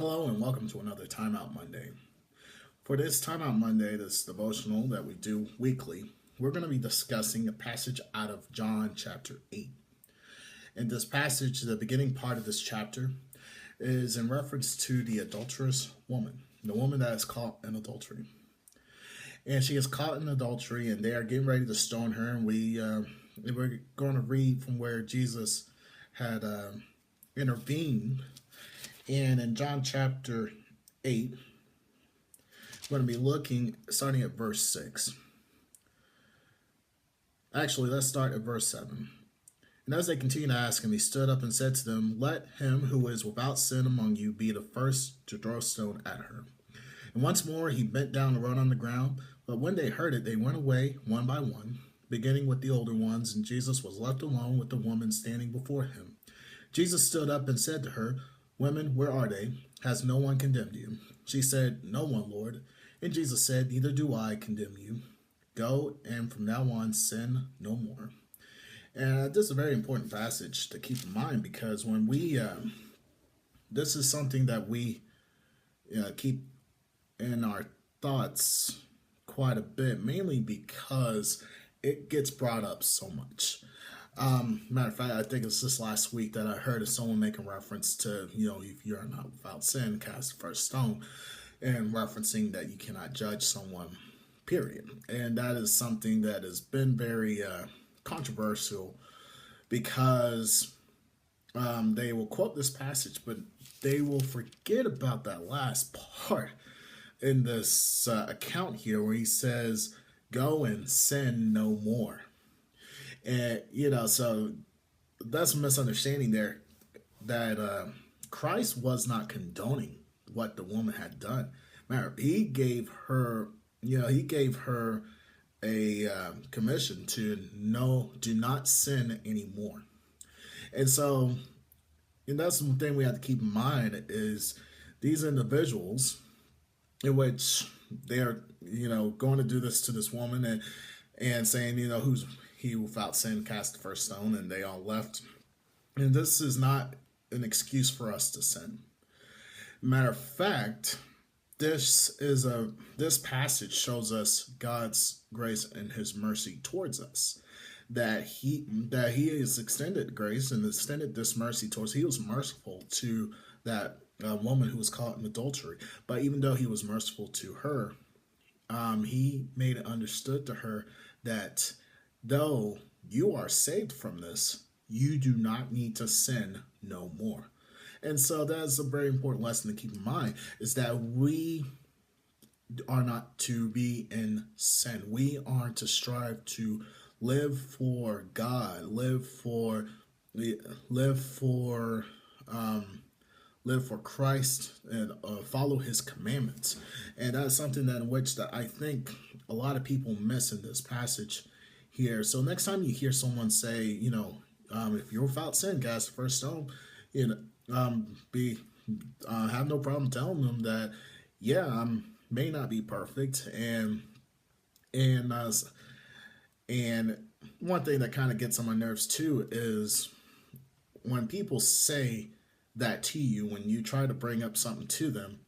Hello and welcome to another Time Out Monday. For this Time Out Monday, this devotional that we do weekly, we're going to be discussing a passage out of John chapter 8. In this passage, the beginning part of this chapter is in reference to the adulterous woman, the woman that is caught in adultery. And she is caught in adultery and they are getting ready to stone her. And we're going to read from where Jesus had intervened. And in John chapter 8, we're going to be looking, starting at verse 6. Actually, let's start at verse 7. And as they continued to ask him, he stood up and said to them, "Let him who is without sin among you be the first to throw a stone at her." And once more he bent down and wrote on the ground. But when they heard it, they went away one by one, beginning with the older ones, and Jesus was left alone with the woman standing before him. Jesus stood up and said to her, "Women, where are they? Has no one condemned you?" She said, "No one, Lord." And Jesus said, "Neither do I condemn you. Go, and from now on sin no more." And this is a very important passage to keep in mind, because when this is something that we keep in our thoughts quite a bit, mainly because it gets brought up so much. Matter of fact, I think it's this last week that I heard of someone making reference to, if you're not without sin, cast the first stone, and referencing that you cannot judge someone, period. And that is something that has been very controversial, because they will quote this passage, but they will forget about that last part in this account here where he says, "Go and sin no more." And, so that's a misunderstanding there, that Christ was not condoning what the woman had done. Matter, he gave her, a commission to do not sin anymore. And so, and that's the thing we have to keep in mind, is these individuals in which they are, going to do this to this woman and saying, who's he without sin cast the first stone, and they all left. And this is not an excuse for us to sin. Matter of fact, this passage shows us God's grace and his mercy towards us. That he has extended grace and extended this mercy towards. He was merciful to that woman who was caught in adultery. But even though he was merciful to her, he made it understood to her that though you are saved from this, you do not need to sin no more. And so that's a very important lesson to keep in mind, is that we are not to be in sin. We are to strive to live for God, live for Christ, and follow his commandments. And that's something that I think a lot of people miss in this passage here. So next time you hear someone say, if you're without sin, cast the first stone, have no problem telling them that, yeah, I may not be perfect, and one thing that kind of gets on my nerves too is when people say that to you, when you try to bring up something to them,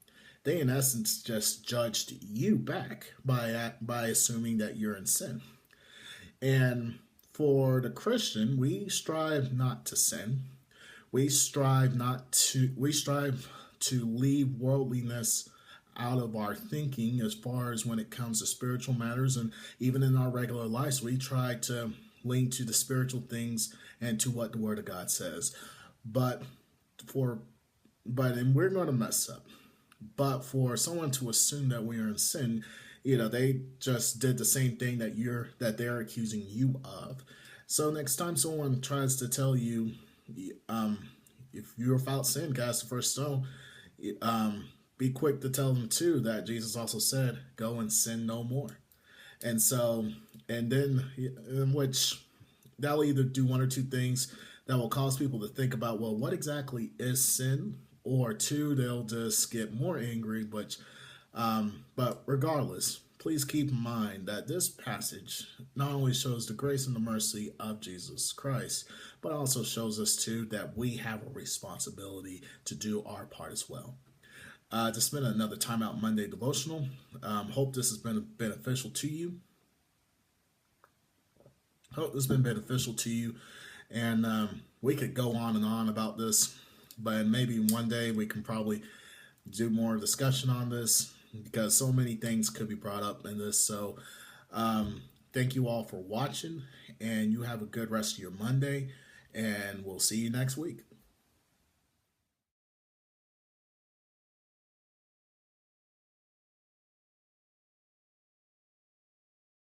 they in essence just judged you back by assuming that you're in sin. And for the Christian, we strive not to sin. We strive to leave worldliness out of our thinking, as far as when it comes to spiritual matters, and even in our regular lives, we try to lean to the spiritual things and to what the Word of God says. But we're going to mess up. But for someone to assume that we are in sin, they just did the same thing that they're accusing you of. So next time someone tries to tell you, if you're without sin, cast the first stone, be quick to tell them too that Jesus also said, "Go and sin no more." And so, and then in which that'll either do one or two things that will cause people to think about, well, what exactly is sin? Or two, they'll just get more angry. But regardless, please keep in mind that this passage not only shows the grace and the mercy of Jesus Christ, but also shows us too that we have a responsibility to do our part as well. to spend another time Out Monday devotional. Hope this has been beneficial to you. Hope this has been beneficial to you. And we could go on and on about this, but maybe one day we can probably do more discussion on this because so many things could be brought up in this. So thank you all for watching, and you have a good rest of your Monday, and we'll see you next week.